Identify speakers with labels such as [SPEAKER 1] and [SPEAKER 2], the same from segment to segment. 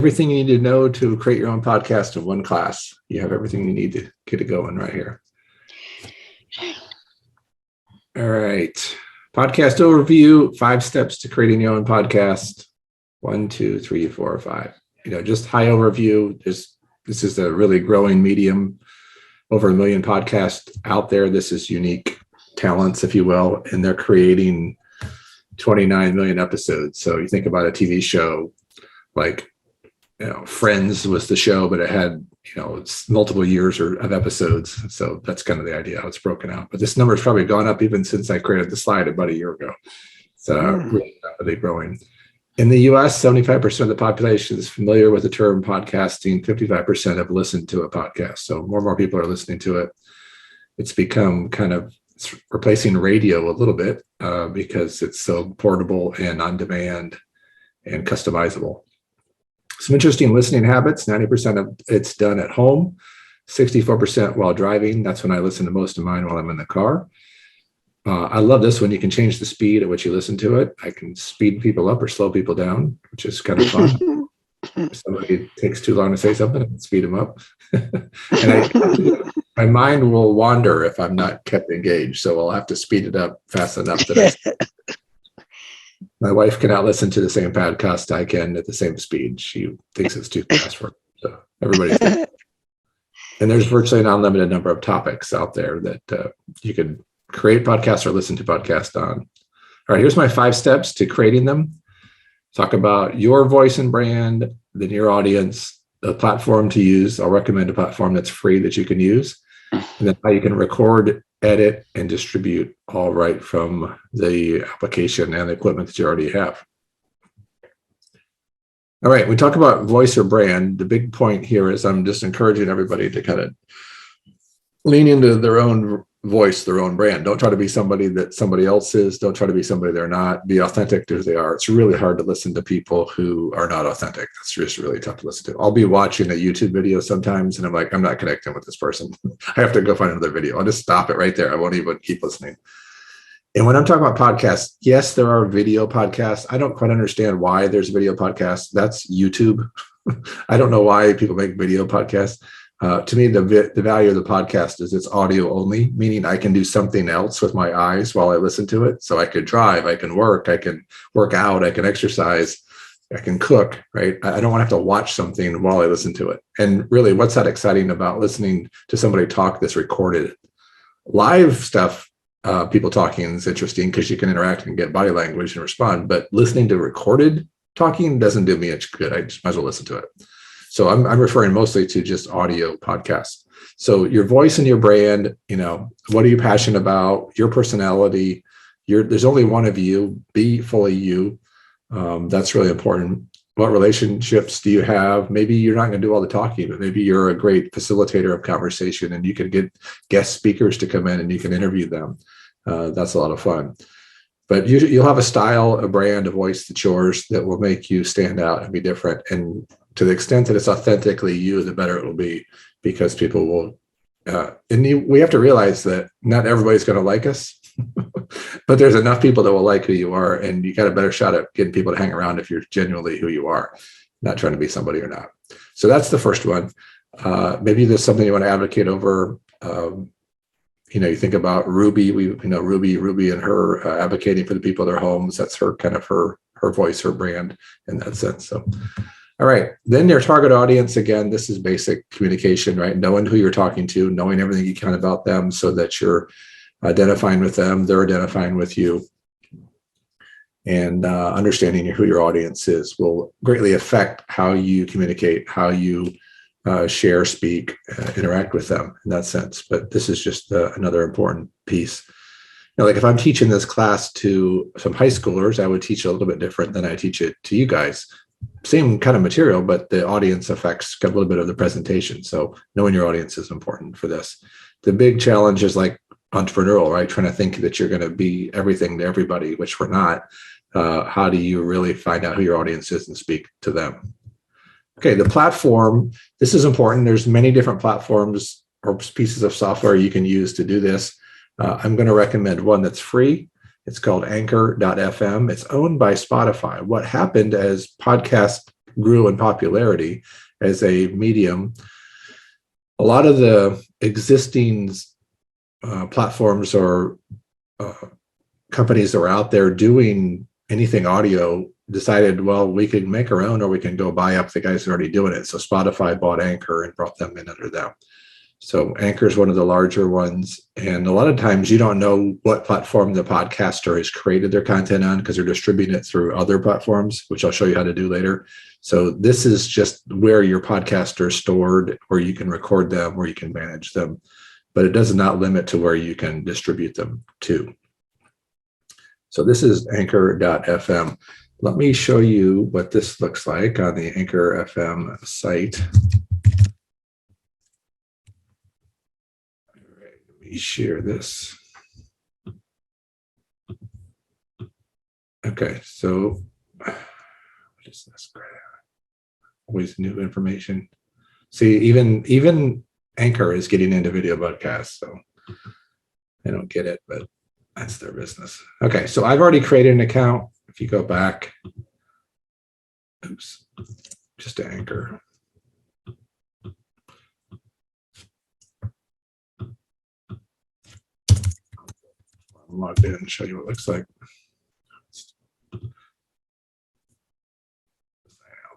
[SPEAKER 1] Everything you need to know to create your own podcast in one class. You have everything you need to get it going right here. All right. Podcast overview, 5 steps to creating your own podcast. 1, 2, 3, 4, 5. Just high overview. This is a really growing medium. Over 1 million podcasts out there. This is unique talents, if you will, and they're creating 29 million episodes. So you think about a TV show like Friends was the show, but it had, it's multiple years of episodes. So that's kind of the idea how it's broken out. But this number has probably gone up even since I created the slide about a year ago. It's really rapidly growing. In the US, 75% of the population is familiar with the term podcasting. 55% have listened to a podcast. So more and more people are listening to it. It's become it's replacing radio a little bit because it's so portable and on demand and customizable. Some interesting listening habits. 90% of it's done at home, 64% while driving. That's when I listen to most of mine while I'm in the car. I love this one. You can change the speed at which you listen to it. I can speed people up or slow people down, which is kind of fun. If somebody takes too long to say something, I can speed them up. And my mind will wander if I'm not kept engaged. So I'll have to speed it up fast enough that my wife cannot listen to the same podcast I can at the same speed. She thinks it's too fast for her. So everybody's and there's virtually an unlimited number of topics out there that you can create podcasts or listen to podcasts on. All right, here's my 5 steps to creating them. Talk about your voice and brand, then your audience, the platform to use. I'll recommend a platform that's free that you can use. And then how you can record, edit, and distribute all right from the application and the equipment that you already have. All right, we talk about voice or brand. The big point here is I'm just encouraging everybody to kind of lean into their own voice, their own brand. Don't try to be somebody that somebody else is. Don't try to be somebody they're not. Be authentic to who they are. It's really hard to listen to people who are not authentic. That's just really tough to listen to. I'll be watching a YouTube video sometimes and I'm like, I'm not connecting with this person. I have to go find another video. I'll just stop it right there. I won't even keep listening. And when I'm talking about podcasts, yes, there are video podcasts. I don't quite understand why there's video podcasts. That's YouTube. I don't know why people make video podcasts. To me, the value of the podcast is it's audio only, meaning I can do something else with my eyes while I listen to it. So I could drive, I can work out, I can exercise, I can cook, right? I don't want to have to watch something while I listen to it. And really, what's that exciting about listening to somebody talk that's recorded? Live stuff, people talking is interesting because you can interact and get body language and respond. But listening to recorded talking doesn't do me much good. I just might as well listen to it. So I'm referring mostly to just audio podcasts. So your voice and your brand, what are you passionate about? Your personality. There's only one of you. Be fully you. That's really important. What relationships do you have? Maybe you're not going to do all the talking, but maybe you're a great facilitator of conversation and you can get guest speakers to come in and you can interview them. That's a lot of fun. But you'll have a style, a brand, a voice that's yours that will make you stand out and be different. And to the extent that it's authentically you, the better it will be, because people will. We have to realize that not everybody's going to like us, but there's enough people that will like who you are, and you got a better shot at getting people to hang around if you're genuinely who you are, not trying to be somebody or not. So that's the first one. Maybe there's something you want to advocate over. You think about Ruby. Ruby and her advocating for the people in their homes. That's her voice, her brand in that sense. So. All right. Then your target audience, again, this is basic communication, right? Knowing who you're talking to, knowing everything you can about them so that you're identifying with them, they're identifying with you. And understanding who your audience is will greatly affect how you communicate, how you share, speak, interact with them in that sense. But this is just another important piece. Like if I'm teaching this class to some high schoolers, I would teach a little bit different than I teach it to you guys. Same kind of material, but the audience affects a little bit of the presentation. So knowing your audience is important for this. The big challenge is like entrepreneurial, right? Trying to think that you're going to be everything to everybody, which we're not. How do you really find out who your audience is and speak to them? Okay, the platform, this is important. There's many different platforms or pieces of software you can use to do this. I'm going to recommend one that's free. It's called Anchor.fm. It's owned by Spotify. What happened as podcast grew in popularity as a medium, a lot of the existing platforms or companies that were out there doing anything audio decided, well, we could make our own, or we can go buy up the guys who are already doing it. So Spotify bought Anchor and brought them in under them. So Anchor is one of the larger ones. And a lot of times you don't know what platform the podcaster has created their content on because they're distributing it through other platforms, which I'll show you how to do later. So this is just where your podcasts are stored, where you can record them, where you can manage them, but it does not limit to where you can distribute them to. So this is anchor.fm. Let me show you what this looks like on the Anchor FM site. Share this. Okay, so what is this? Always new information. See, even Anchor is getting into video podcasts, so I don't get it, but that's their business. Okay, so I've already created an account. If you go back, oops, just to Anchor. I'm logged in and show you what it looks like.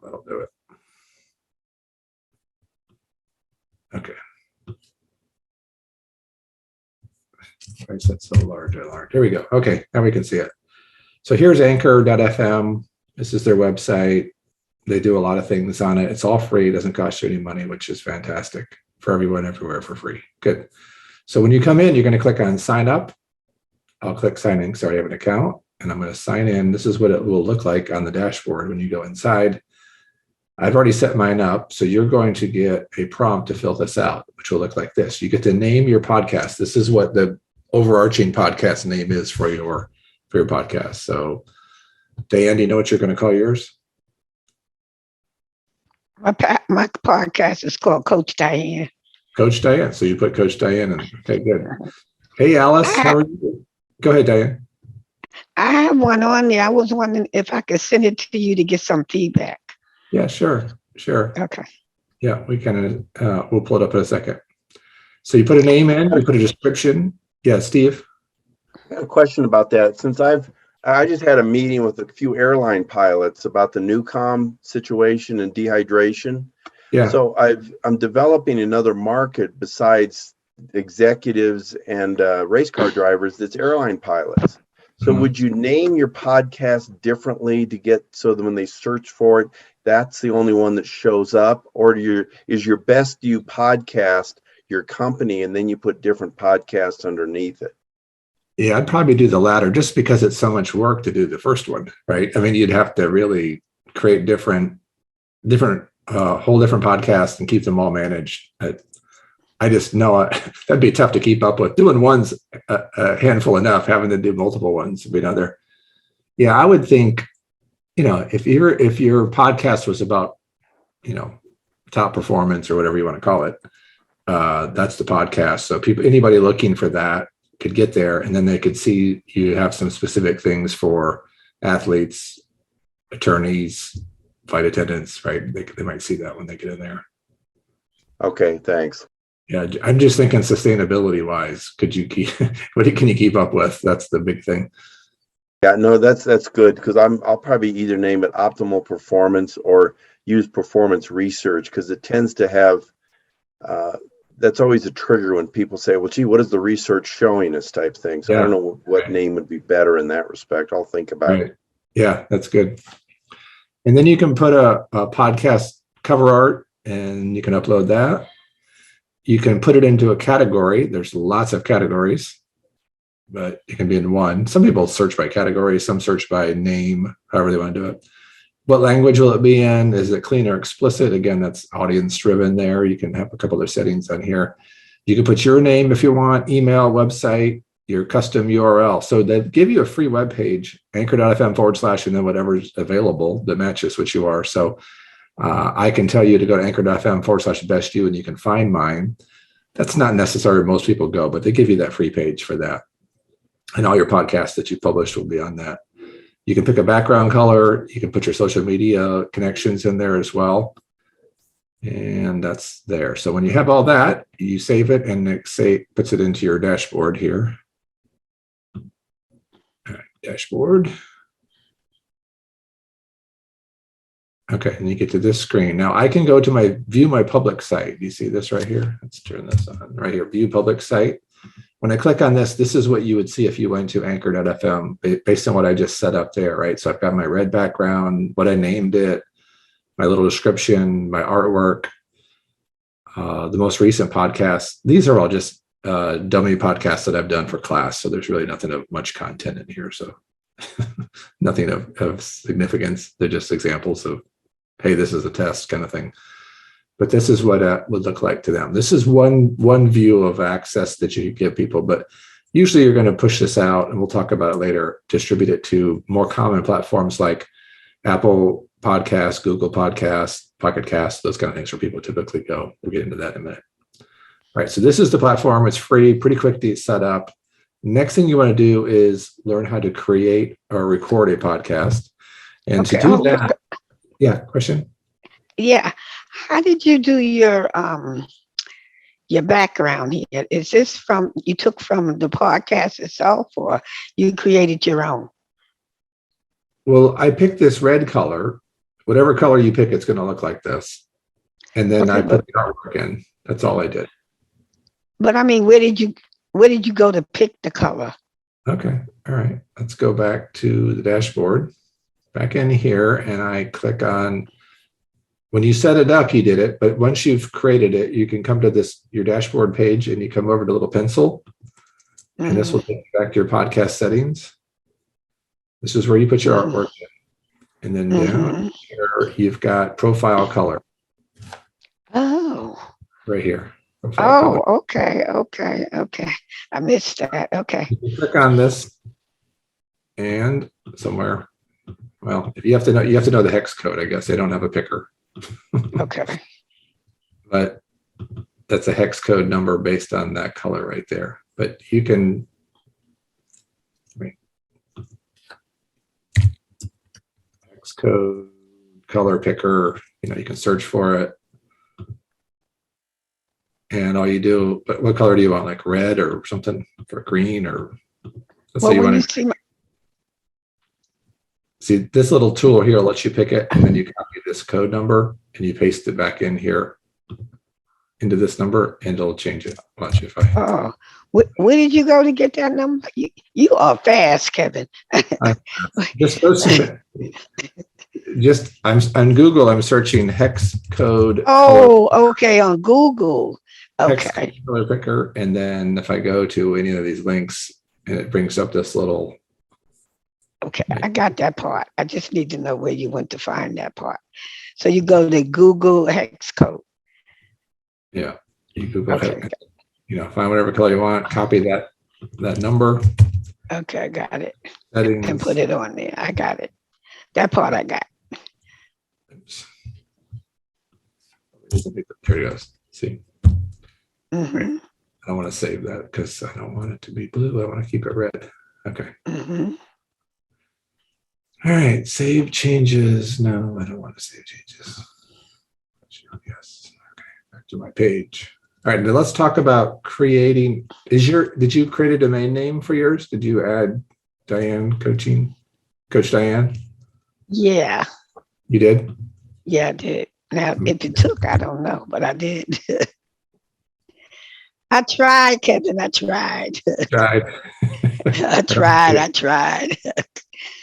[SPEAKER 1] That'll do it. Okay. Why is that so large? Here we go. Okay, now we can see it. So here's anchor.fm. This is their website. They do a lot of things on it. It's all free. It doesn't cost you any money, which is fantastic for everyone, everywhere for free. Good. So when you come in, you're going to click on sign up. I'll click sign in. So I have an account and I'm going to sign in. This is what it will look like on the dashboard when you go inside. I've already set mine up. So you're going to get a prompt to fill this out, which will look like this. You get to name your podcast. This is what the overarching podcast name is for your podcast. So Diane, do you know what you're going to call yours?
[SPEAKER 2] My podcast is called Coach Diane.
[SPEAKER 1] Coach Diane. So you put Coach Diane in. Okay, good. Hey, Alice, how are you? Go ahead, Diane.
[SPEAKER 2] I have one on there. I was wondering if I could send it to you to get some feedback.
[SPEAKER 1] Yeah, sure.
[SPEAKER 2] Okay.
[SPEAKER 1] Yeah, we can. We'll pull it up in a second. So you put a name in, you put a description. Yeah, Steve.
[SPEAKER 3] I have a question about that. Since I just had a meeting with a few airline pilots about the NUCOM situation and dehydration.
[SPEAKER 1] Yeah.
[SPEAKER 3] So I'm developing another market besides executives and race car drivers. That's airline pilots. So would you name your podcast differently to get so that when they search for it, that's the only one that shows up? Or is your Best You podcast your company and then you put different podcasts underneath it?
[SPEAKER 1] Yeah, I'd probably do the latter just because it's so much work to do the first one, right? I mean, you'd have to really create different whole different podcasts and keep them all managed. I just know that'd be tough to keep up with. Doing one's a handful enough. Having to do multiple ones would be another. Yeah, I would think, if your podcast was about, top performance or whatever you want to call it, that's the podcast. So anybody looking for that could get there, and then they could see you have some specific things for athletes, attorneys, flight attendants, right? They might see that when they get in there.
[SPEAKER 3] Okay, thanks.
[SPEAKER 1] Yeah, I'm just thinking sustainability wise, what can you keep up with? That's the big thing.
[SPEAKER 3] Yeah, no, that's good because I'll probably either name it optimal performance or use performance research because it tends to have that's always a trigger when people say, well, gee, what is the research showing us type thing? So yeah. I don't know what name would be better in that respect. I'll think about it.
[SPEAKER 1] Yeah, that's good. And then you can put a podcast cover art and you can upload that. You can put it into a category. There's lots of categories, but it can be in one. Some people search by category, some search by name, however they want to do it. What language will it be in? Is it clean or explicit? Again, that's audience driven there. You can have a couple of settings on here. You can put your name if you want, email, website, your custom URL. So they give you a free web page, anchor.fm / and then whatever's available that matches what you are. So I can tell you to go to anchor.fm / best you, and you can find mine. That's not necessary where most people go, but they give you that free page for that. And all your podcasts that you published will be on that. You can pick a background color. You can put your social media connections in there as well. And that's there. So when you have all that, you save it and it puts it into your dashboard here. All right, dashboard. Okay, and you get to this screen. Now I can go to view my public site. You see this right here? Let's turn this on right here, view public site. When I click on this, this is what you would see if you went to anchor.fm based on what I just set up there, right? So I've got my red background, what I named it, my little description, my artwork, the most recent podcasts. These are all just dummy podcasts that I've done for class. So there's really nothing of much content in here. So nothing of significance. They're just examples of, hey, this is a test kind of thing. But this is what it would look like to them. This is one view of access that you give people. But usually you're going to push this out, and we'll talk about it later, distribute it to more common platforms like Apple Podcasts, Google Podcasts, Pocket Casts, those kind of things where people typically go. We'll get into that in a minute. All right, so this is the platform. It's free, pretty quick to set up. Next thing you want to do is learn how to create or record a podcast. And to do that, yeah, question?
[SPEAKER 2] Yeah. How did you do your background here? Is this you took from the podcast itself, or you created your own?
[SPEAKER 1] Well, I picked this red color. Whatever color you pick, it's going to look like this. And then I put the artwork in. That's all I did.
[SPEAKER 2] But I mean, where did you go to pick the color?
[SPEAKER 1] Okay. All right. Let's go back to the dashboard. Back in here, and I click on, when you set it up, you did it. But once you've created it, you can come to your dashboard page, and you come over to little pencil. And this will take you back to your podcast settings. This is where you put your artwork in. And then down here, you've got profile color.
[SPEAKER 2] Oh.
[SPEAKER 1] Right here. Color.
[SPEAKER 2] Okay. I missed that. Okay.
[SPEAKER 1] You click on this, and somewhere, well, if you have to know the hex code, I guess. They don't have a picker.
[SPEAKER 2] Okay.
[SPEAKER 1] But that's a hex code number based on that color right there. But you can, hex code, color picker, you can search for it. And all you do, but what color do you want? Like red or something, for green, or let's say you want to see this little tool here lets you pick it, and then you copy this code number and you paste it back in here into this number, and it'll change it. Watch if I.
[SPEAKER 2] Oh, where did you go to get that number? You are fast, Kevin.
[SPEAKER 1] Just I'm on Google. I'm searching hex code.
[SPEAKER 2] Oh, okay, on Google. Okay.
[SPEAKER 1] Color picker, and then if I go to any of these links, and it brings up this little.
[SPEAKER 2] Okay, I got that part. I just need to know where you went to find that part. So you go to Google hex code.
[SPEAKER 1] Yeah, you Google hex. Find whatever color you want. Copy that number.
[SPEAKER 2] Okay, I got it.
[SPEAKER 1] Settings.
[SPEAKER 2] And put it on there. I got it. That part I got.
[SPEAKER 1] Oops. There it goes. See.
[SPEAKER 2] Mm-hmm.
[SPEAKER 1] I don't want to save that because I don't want it to be blue. I want to keep it red. Okay.
[SPEAKER 2] Mm-hmm.
[SPEAKER 1] All right. Save changes. No, I don't want to save changes. Yes. Okay. Back to my page. All right. Now let's talk about creating. Did you create a domain name for yours? Did you add Diane Coaching? Coach Diane?
[SPEAKER 2] Yeah.
[SPEAKER 1] You did?
[SPEAKER 2] Yeah, I did. Now, if it took, I don't know, but I did. I tried, Kevin. I tried.
[SPEAKER 1] Tried.
[SPEAKER 2] I tried.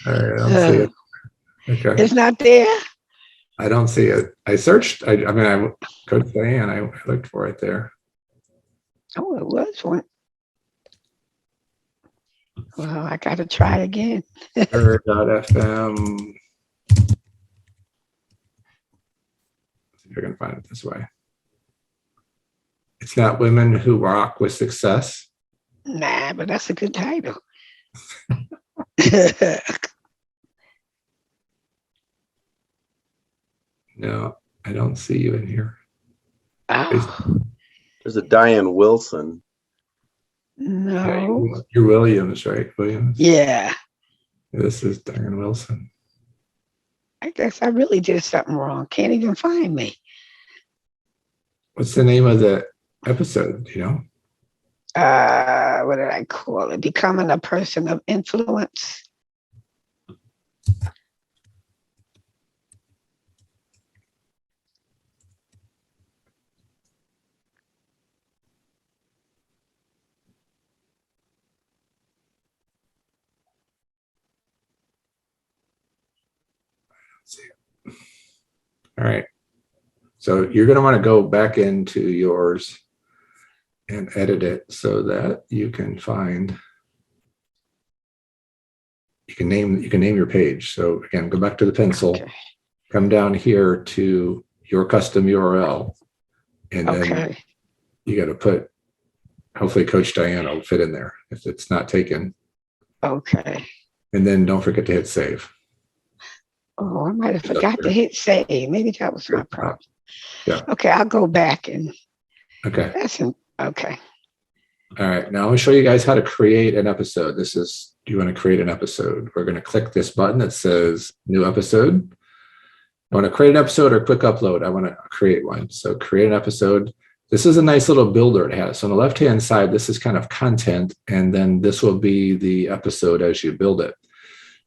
[SPEAKER 1] All right, I don't see it. Okay.
[SPEAKER 2] It's not there?
[SPEAKER 1] I don't see it. I searched. Coach Diane, I looked for it there.
[SPEAKER 2] Oh, it was one. Well, I got to try again.
[SPEAKER 1] FM. See if I can find it this way. It's not Women Who Rock with Success.
[SPEAKER 2] Nah, but that's a good title.
[SPEAKER 1] No, I don't see you in here.
[SPEAKER 2] Oh,
[SPEAKER 3] There's a Diane Wilson.
[SPEAKER 2] no.
[SPEAKER 1] Yeah, you're Williams, right? Williams.
[SPEAKER 2] Yeah.
[SPEAKER 1] This is Diane Wilson.
[SPEAKER 2] I guess I really did something wrong. Can't even find me.
[SPEAKER 1] What's the name of the episode? Do you know?
[SPEAKER 2] What did I call it? Becoming a person of influence.
[SPEAKER 1] All right. So you're going to want to go back into yours and edit it so that you can find, you can name your page. So again, go back to the pencil,
[SPEAKER 2] Okay.
[SPEAKER 1] come down here to your custom URL, and then
[SPEAKER 2] Okay.
[SPEAKER 1] you got to put, hopefully Coach Diane will fit in there if it's not taken.
[SPEAKER 2] Okay.
[SPEAKER 1] And then don't forget to hit save.
[SPEAKER 2] Oh, I might have forgot to hit save. Maybe that was my problem.
[SPEAKER 1] Yeah.
[SPEAKER 2] Okay, I'll go back and
[SPEAKER 1] Okay.
[SPEAKER 2] Okay.
[SPEAKER 1] All right. Now I'm going to show you guys how to create an episode. This is, do you want to create an episode? We're going to click this button that says new episode. I want to create an episode or quick upload. I want to create one. So create an episode. This is a nice little builder it has. So on the left-hand side, this is kind of content, and then this will be the episode as you build it.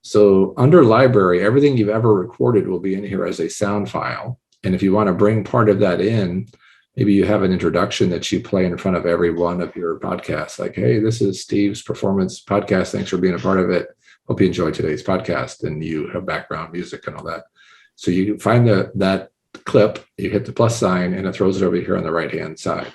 [SPEAKER 1] So under library, everything you've ever recorded will be in here as a sound file. And if you want to bring part of that in, maybe you have an introduction that you play in front of every one of your podcasts. Like, hey, this is Steve's Performance Podcast. Thanks for being a part of it. Hope you enjoyed today's podcast. And you have background music and all that. So you can find that clip, you hit the plus sign, and it throws it over here on the right-hand side.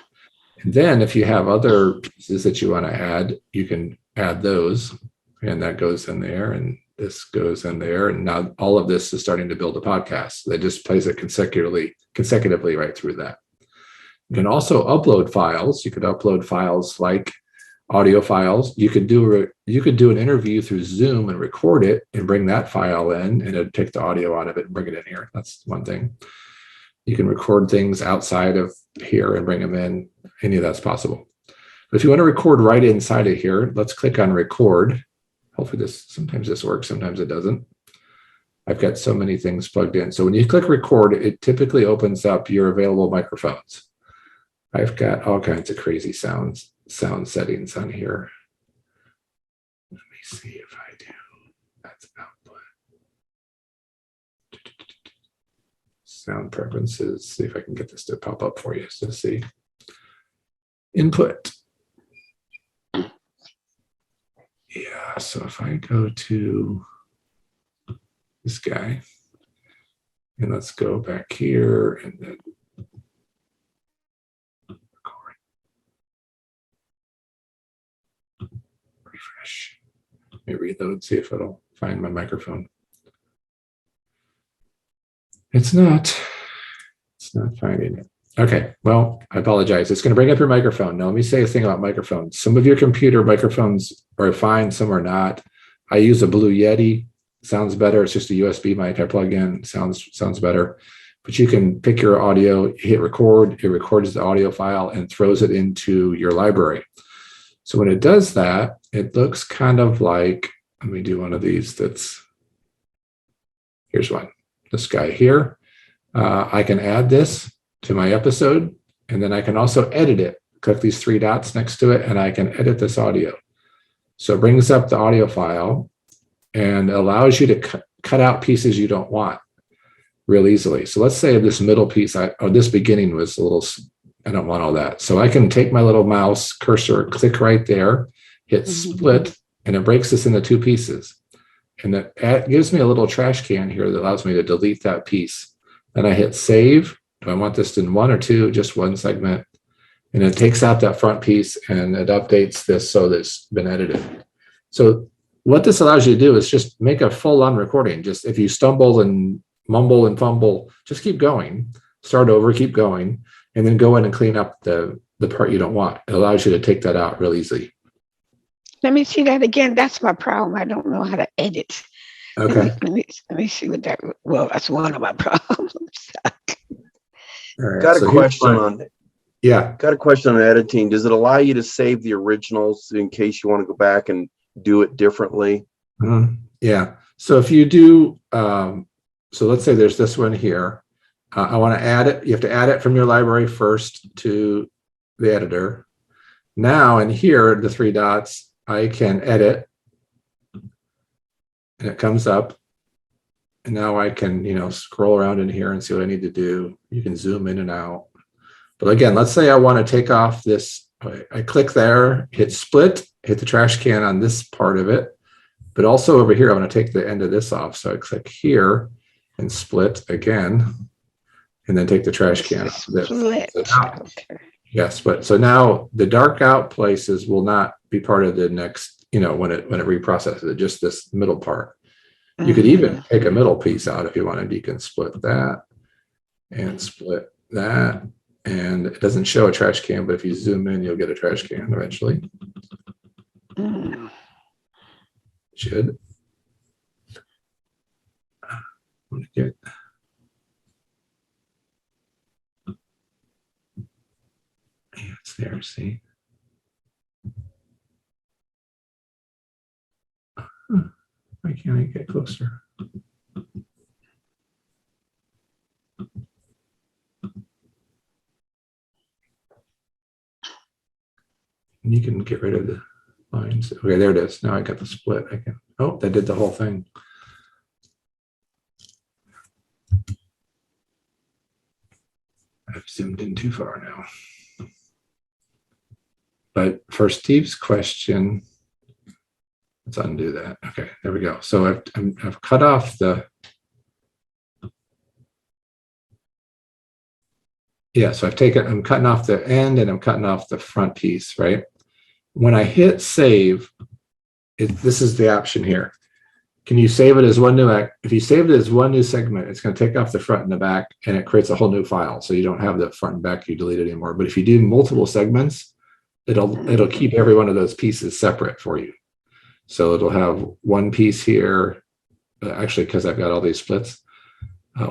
[SPEAKER 1] And then if you have other pieces that you want to add, you can add those. And that goes in there, and this goes in there. And now all of this is starting to build a podcast. That just plays it consecutively right through that. You can also upload files. You could upload files like audio files. You could do an interview through Zoom and record it and bring that file in, and it'd take the audio out of it and bring it in here. That's one thing. You can record things outside of here and bring them in. Any of that's possible. But if you want to record right inside of here, let's click on record. Hopefully sometimes this works, sometimes it doesn't. I've got so many things plugged in. So when you click record, it typically opens up your available microphones. I've got all kinds of crazy sound settings on here. Let me see if I do. That's output. Sound preferences. See if I can get this to pop up for you. So see. Input. Yeah, so if I go to this guy, and let's go back here and then record. Refresh. Let me reload, see if it'll find my microphone. It's not finding it. Okay, well, I apologize. It's going to bring up your microphone. Now, let me say a thing about microphones. Some of your computer microphones are fine, some are not. I use a Blue Yeti. Sounds better. It's just a USB mic I plug in. Sounds better. But you can pick your audio, hit record. It records the audio file and throws it into your library. So when it does that, it looks kind of like, let me do one of these here's one. This guy here. I can add this to my episode, and then I can also edit it. Click these three dots next to it, and I can edit this audio. So it brings up the audio file and allows you to cut out pieces you don't want real easily. So let's say this middle piece, this beginning was a little, I don't want all that. So I can take my little mouse cursor, click right there, hit split, and it breaks this into two pieces. And it gives me a little trash can here that allows me to delete that piece. Then I hit save. Do I want this in one or two? Just one segment. And it takes out that front piece and it updates this so that it's been edited. So what this allows you to do is just make a full-on recording. Just if you stumble and mumble and fumble, just keep going. Start over, keep going, and then go in and clean up the part you don't want. It allows you to take that out real easy.
[SPEAKER 2] Let me see that again. That's my problem. I don't know how to edit.
[SPEAKER 1] Okay.
[SPEAKER 2] Let me see what that. Well, that's one of my problems.
[SPEAKER 1] All right.
[SPEAKER 3] Got a
[SPEAKER 1] So
[SPEAKER 3] question on it.
[SPEAKER 1] Yeah.
[SPEAKER 3] Got a question on editing. Does it allow you to save the originals in case you want to go back and do it differently?
[SPEAKER 1] Yeah. So if you do, so let's say there's this one here. I want to add it. You have to add it from your library first to the editor. Now in here, the three dots, I can edit, and it comes up. And now I can, scroll around in here and see what I need to do. You can zoom in and out. But again, let's say I want to take off this. I click there, hit split, hit the trash can on this part of it. But also over here, I want to take the end of this off. So I click here and split again, and then take the trash can off this.
[SPEAKER 2] Split.
[SPEAKER 1] So now,
[SPEAKER 2] Okay.
[SPEAKER 1] yes, but so now the dark out places will not be part of the next, when it reprocesses it, just this middle part. You could even take a middle piece out if you wanted. You can split that and split that. And it doesn't show a trash can, but if you zoom in, you'll get a trash can eventually. Should. Let me get. Yeah, it's there, see? Why can't I get closer? And you can get rid of the lines. Okay, there it is. Now I got the split. I can, oh, that did the whole thing. I've zoomed in too far now. But for Steve's question, let's undo that. Okay, there we go. So I've cut off the, yeah, so I'm cutting off the end and I'm cutting off the front piece, right? When I hit save, this is the option here. Can you save it as one new, if you save it as one new segment, it's going to take off the front and the back and it creates a whole new file. So you don't have the front and back you deleted anymore. But if you do multiple segments, it'll keep every one of those pieces separate for you. So it'll have one piece here, actually, because I've got all these splits,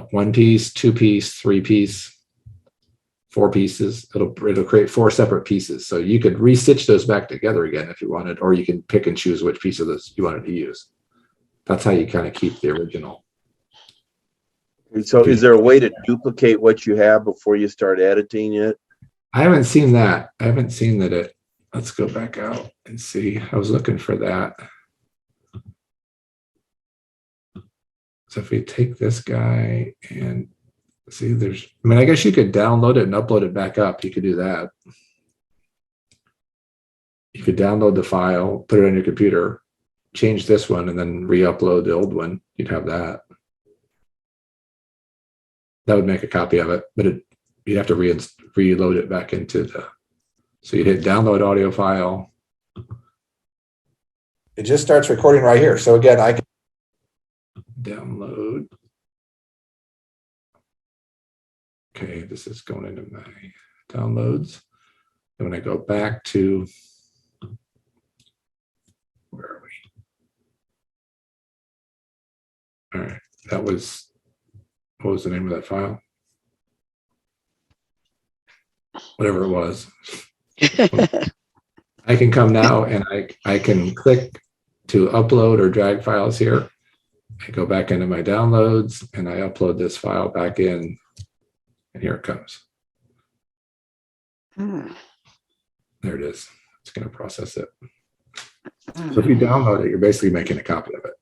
[SPEAKER 1] one piece, two piece, three piece, four pieces. It'll create four separate pieces. So you could restitch those back together again if you wanted, or you can pick and choose which piece of this you wanted to use. That's how you kind of keep the original.
[SPEAKER 3] So is there a way to duplicate what you have before you start editing it?
[SPEAKER 1] I haven't seen that. I haven't seen that it, let's go back out and see. I was looking for that. So if we take this guy and see, I guess you could download it and upload it back up. You could do that. You could download the file, put it on your computer, change this one, and then re-upload the old one. You'd have that. That would make a copy of it, but you'd have to reload it back into the, so you'd hit download audio file. It just starts recording right here. So again, I can download. Okay, this is going into my downloads. And when I go back to, where are we? All right, that was, what was the name of that file? Whatever it was. I can come now and I can click to upload or drag files here. I go back into my downloads and I upload this file back in, and here it comes. There it is. It's going to process it. So if you download it, you're basically making a copy of it.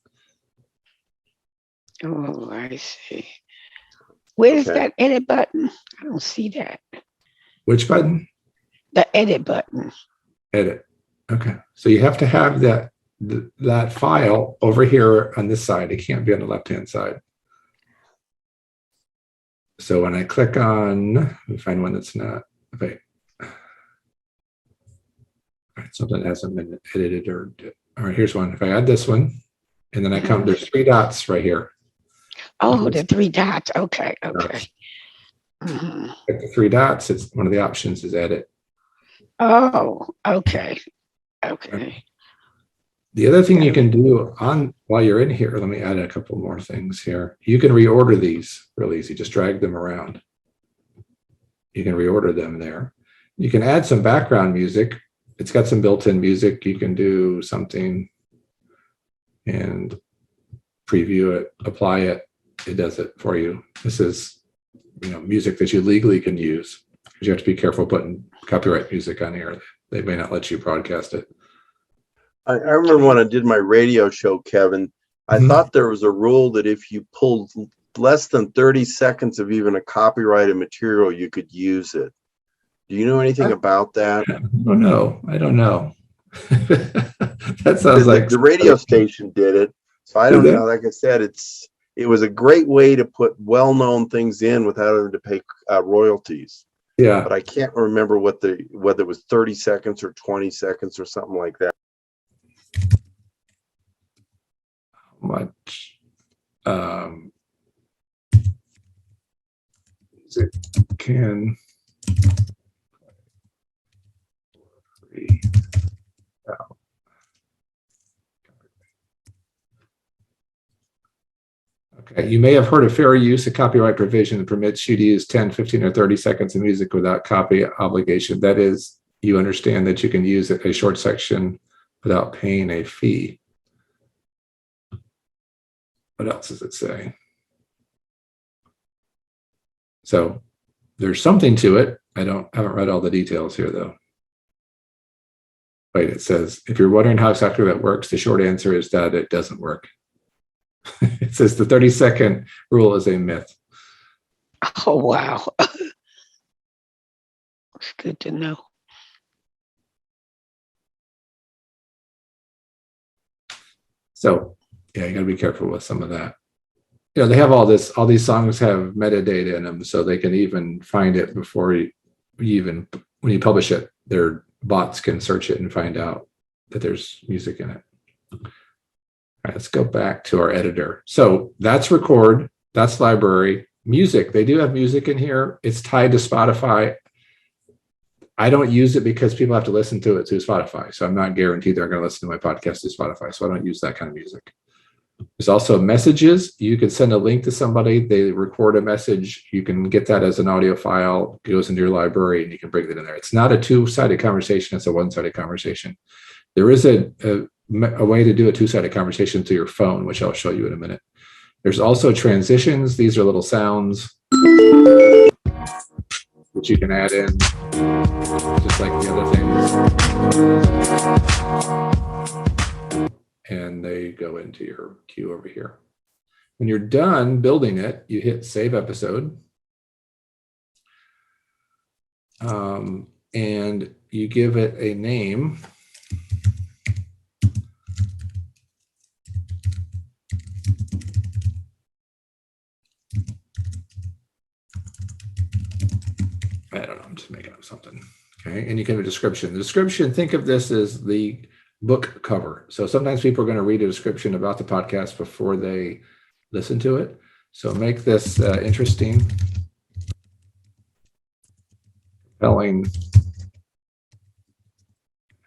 [SPEAKER 2] Oh, I see. Where's that edit button? I don't see that.
[SPEAKER 1] Which button?
[SPEAKER 2] The edit button.
[SPEAKER 1] Edit. Okay. So you have to have that file over here on this side. It can't be on the left-hand side. So when I click on, let me find one that's not, okay. Something that hasn't been edited or, all right, here's one. If I add this one, and then I come, there's three dots right here.
[SPEAKER 2] Oh, the three dots. Okay, okay.
[SPEAKER 1] Click the three dots, it's one of the options is edit.
[SPEAKER 2] Oh, okay. Okay.
[SPEAKER 1] The other thing you can do while you're in here, let me add a couple more things here. You can reorder these really easy, just drag them around. You can reorder them there. You can add some background music. It's got some built-in music. You can do something, and preview it, apply it, it does it for you. This is, music that you legally can use, because you have to be careful putting copyright music on here. They may not let you broadcast it.
[SPEAKER 3] I remember when I did my radio show, Kevin, I thought there was a rule that if you pulled less than 30 seconds of even a copyrighted material, you could use it. Do you know anything about that?
[SPEAKER 1] I don't know. That sounds like
[SPEAKER 3] the radio station did it. So I don't know. Like I said, it was a great way to put well-known things in without having to pay royalties.
[SPEAKER 1] Yeah.
[SPEAKER 3] But I can't remember whether it was 30 seconds or 20 seconds or something like that.
[SPEAKER 1] Much it can free out. Okay, you may have heard of fair use, a copyright provision that permits you to use 10, 15, or 30 seconds of music without copy obligation. That is, you understand that you can use a short section without paying a fee. What else does it say? So there's something to it. I haven't read all the details here though. Wait, it says, if you're wondering how exactly that works, the short answer is that it doesn't work. It says the 30-second rule is a myth.
[SPEAKER 2] Oh, wow. It's good to know.
[SPEAKER 1] So yeah, you gotta be careful with some of that. They have all these songs have metadata in them, so they can even find it before when you publish it, their bots can search it and find out that there's music in it. All right, let's go back to our editor. So that's record, that's library. Music, they do have music in here. It's tied to Spotify. I don't use it because people have to listen to it through Spotify. So I'm not guaranteed they're going to listen to my podcast through Spotify. So I don't use that kind of music. There's also messages. You could send a link to somebody. They record a message. You can get that as an audio file. It goes into your library and you can bring it in there. It's not a two-sided conversation. It's a one-sided conversation. There is a way to do a two-sided conversation through your phone, which I'll show you in a minute. There's also transitions. These are little sounds which you can add in, just like the other things. And they go into your queue over here. When you're done building it, you hit Save Episode. And you give it a name. I don't know, I'm just making up something. Okay, and you give a description. The description, think of this as the book cover. So sometimes people are going to read a description about the podcast before they listen to it. So make this interesting, compelling,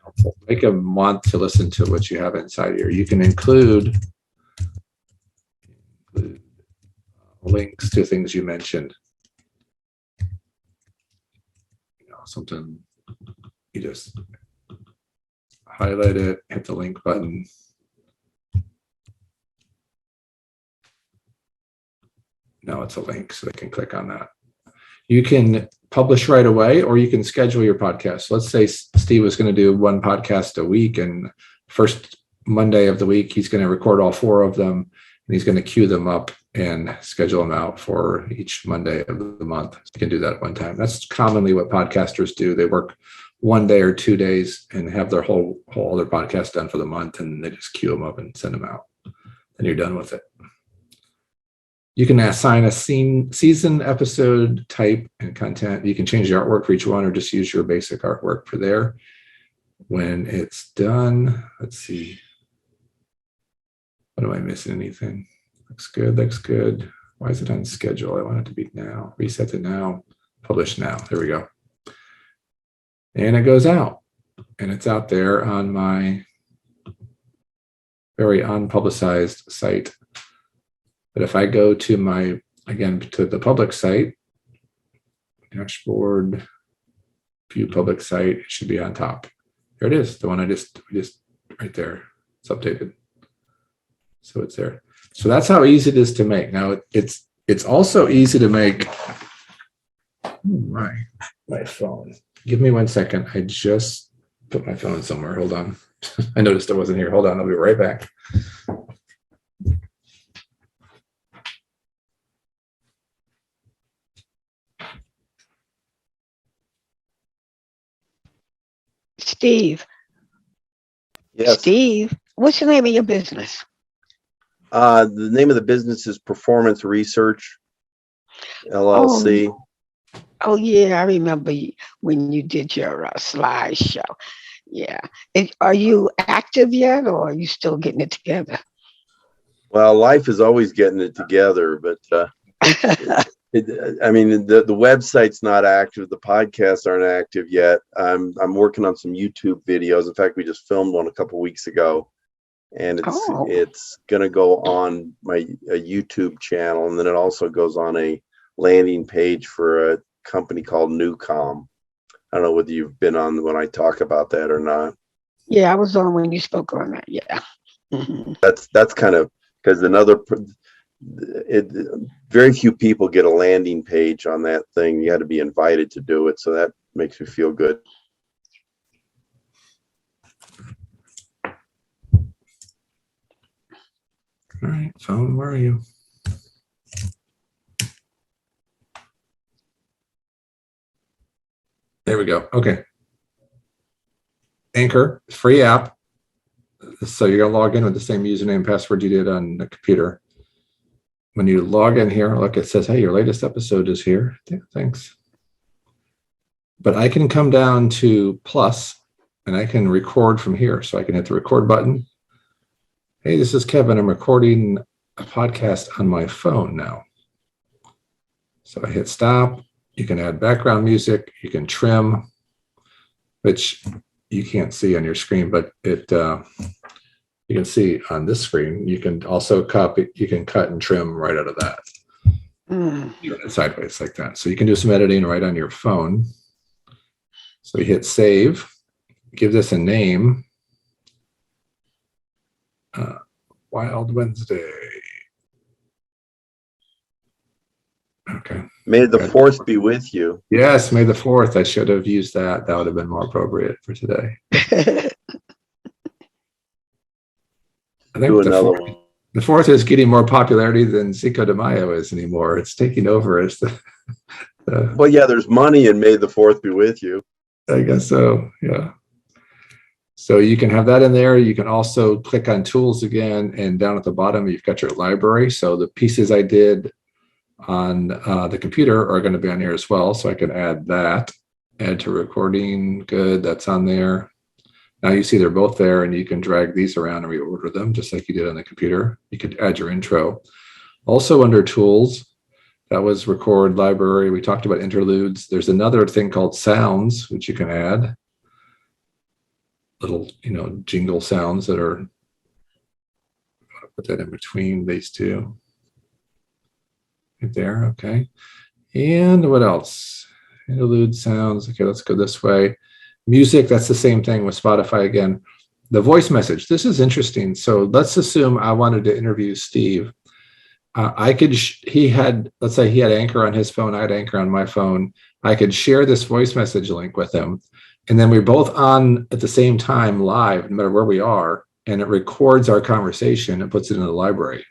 [SPEAKER 1] helpful. Make them want to listen to what you have inside here. You can include links to things you mentioned. Something you just highlight it, hit the link button. Now it's a link, so they can click on that. You can publish right away, or you can schedule your podcast. Let's say Steve was going to do one podcast a week, and first Monday of the week, he's going to record all 4 of them, and he's going to queue them up and schedule them out for each Monday of the month. So you can do that at one time. That's commonly what podcasters do. They work 1 day or 2 days and have their whole other podcast done for the month, and they just queue them up and send them out. And you're done with it. You can assign a season, episode, type, and content. You can change the artwork for each one or just use your basic artwork for there. When it's done, let's see. What am I missing? Anything? Looks good, looks good. Why is it on schedule? I want it to be now. Reset to now, publish now. There we go. And it goes out. And it's out there on my very unpublicized site. But if I go to to the public site, dashboard, view public site, it should be on top. There it is, the one we just right there. It's updated. So it's there. So that's how easy it is to make. Now it's also easy to make. My phone. Give me 1 second. I just put my phone somewhere. Hold on. I noticed it wasn't here. Hold on. I'll be right back.
[SPEAKER 2] Steve,
[SPEAKER 3] Yes.
[SPEAKER 2] Steve, what's the name of your business?
[SPEAKER 3] The name of the business is Performance Research LLC.
[SPEAKER 2] Oh yeah, I remember when you did your slideshow. Yeah. Are you active yet, or are you still getting it together?
[SPEAKER 3] Well, life is always getting it together, but I mean, the website's not active. The podcasts aren't active yet. I'm working on some YouTube videos. In fact, we just filmed one a couple weeks ago, and it's gonna go on my YouTube channel, and then it also goes on a landing page for a company called Newcom. I don't know whether you've been on when I talk about that or not.
[SPEAKER 2] Yeah, I was on when you spoke on that. Yeah. Mhm.
[SPEAKER 3] That's kind of because very few people get a landing page on that thing. You had to be invited to do it, so that makes me feel good.
[SPEAKER 1] All right, phone, where are you? There we go. Okay. Anchor, free app. So you're gonna log in with the same username and password you did on the computer. When you log in here, look, it says, hey, your latest episode is here. Yeah, thanks. But I can come down to plus and I can record from here. So I can hit the record button. Hey, this is Kevin. I'm recording a podcast on my phone now. So I hit stop. You can add background music. You can trim, which you can't see on your screen, but you can see on this screen. You can also copy. You can cut and trim right out of that. Sideways like that. So you can do some editing right on your phone. So you hit save. Give this a name. Wild Wednesday. Okay.
[SPEAKER 3] May the fourth be with you.
[SPEAKER 1] Yes, May the 4th. I should have used that. That would have been more appropriate for today. I think the fourth is getting more popularity than Cinco de Mayo is anymore. It's taking over as the
[SPEAKER 3] well, yeah, there's money in May the 4th be with you.
[SPEAKER 1] I guess so, yeah. So you can have that in there. You can also click on tools again, and down at the bottom, you've got your library. So the pieces I did on the computer are going to be on here as well. So I can add that, add to recording. Good, that's on there. Now you see they're both there, and you can drag these around and reorder them just like you did on the computer. You could add your intro. Also under tools, that was record library. We talked about interludes. There's another thing called sounds, which you can add. Little, jingle sounds that are, put that in between these two. Right there, okay. And what else? Interlude sounds. Okay, let's go this way. Music, that's the same thing with Spotify again. The voice message, this is interesting. So let's assume I wanted to interview Steve. Let's say he had Anchor on his phone, I had Anchor on my phone. I could share this voice message link with him. And then we're both on at the same time live, no matter where we are, and it records our conversation and puts it in the library.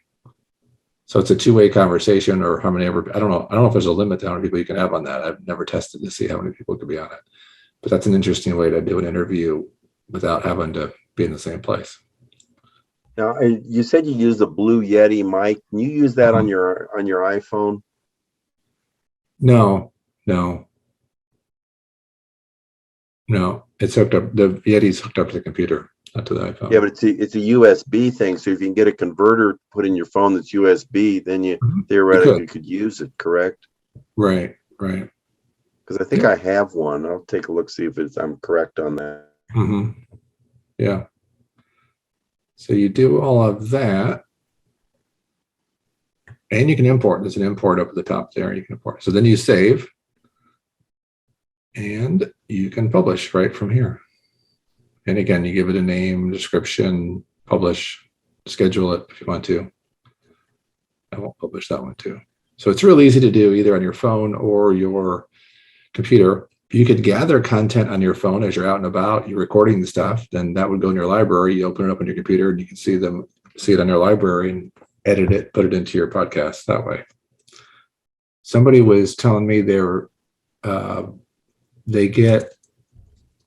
[SPEAKER 1] So it's a two-way conversation, or how many ever, I don't know if there's a limit to how many people you can have on that. I've never tested to see how many people could be on it. But that's an interesting way to do an interview without having to be in the same place.
[SPEAKER 3] Now, you said you use the Blue Yeti mic. Can you use that on your iPhone?
[SPEAKER 1] No. It's hooked up. The Yeti's hooked up to the computer, not to the iPhone.
[SPEAKER 3] Yeah, but it's a USB thing. So if you can get a converter put in your phone that's USB, then you theoretically could use it, correct?
[SPEAKER 1] Right.
[SPEAKER 3] Because I think I have one. I'll take a look, see if I'm correct on that.
[SPEAKER 1] Mm-hmm. Yeah. So you do all of that. And you can import. There's an import up at the top there. You can import. So then you save. And you can publish right from here. And again, you give it a name, description, publish, schedule it if you want to. I won't publish that one too. So it's really easy to do either on your phone or your computer. You could gather content on your phone as you're out and about, you're recording the stuff, then that would go in your library. You open it up on your computer and you can see it on your library and edit it, put it into your podcast that way. Somebody was telling me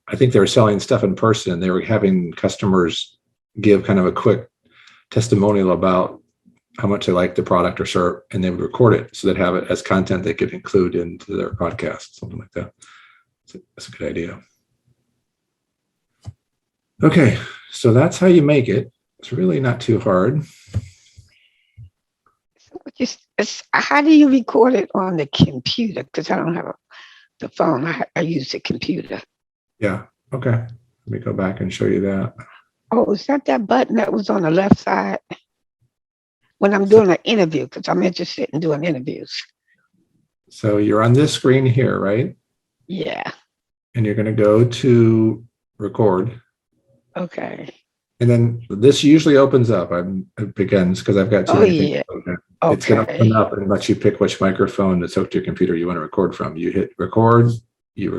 [SPEAKER 1] I think they were selling stuff in person and they were having customers give kind of a quick testimonial about how much they like the product or service, and they would record it so they'd have it as content they could include into their podcast, something like that. That's a good idea. Okay, so that's how you make it. It's really not too hard.
[SPEAKER 2] How do you record it on the computer? Because I don't have the phone. I use the computer.
[SPEAKER 1] Yeah, okay. Let me go back and show you that.
[SPEAKER 2] Oh, is that button that was on the left side? When I'm doing an interview, because I'm interested in doing interviews.
[SPEAKER 1] So you're on this screen here, right?
[SPEAKER 2] Yeah.
[SPEAKER 1] And you're going to go to record.
[SPEAKER 2] Okay.
[SPEAKER 1] And then this usually opens up. It begins because I've got too many things.
[SPEAKER 2] Yeah.
[SPEAKER 1] It's going to open up and let you pick which microphone that's hooked to your computer you want to record from. You hit record, you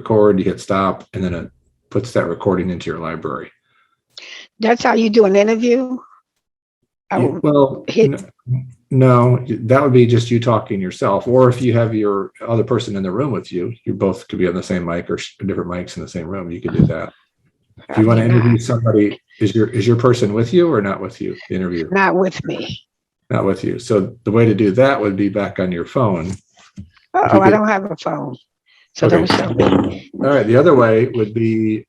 [SPEAKER 1] hit stop, and then it puts that recording into your library.
[SPEAKER 2] That's how you do an interview?
[SPEAKER 1] No, that would be just you talking yourself. Or if you have your other person in the room with you, you both could be on the same mic or different mics in the same room. You could do that. If you want to interview somebody, is your person with you or not with you? The interview?
[SPEAKER 2] Not with me.
[SPEAKER 1] Not with you. So the way to do that would be back on your phone.
[SPEAKER 2] I don't have a phone. So
[SPEAKER 1] Okay.
[SPEAKER 2] don't show me.
[SPEAKER 1] All right. The other way would be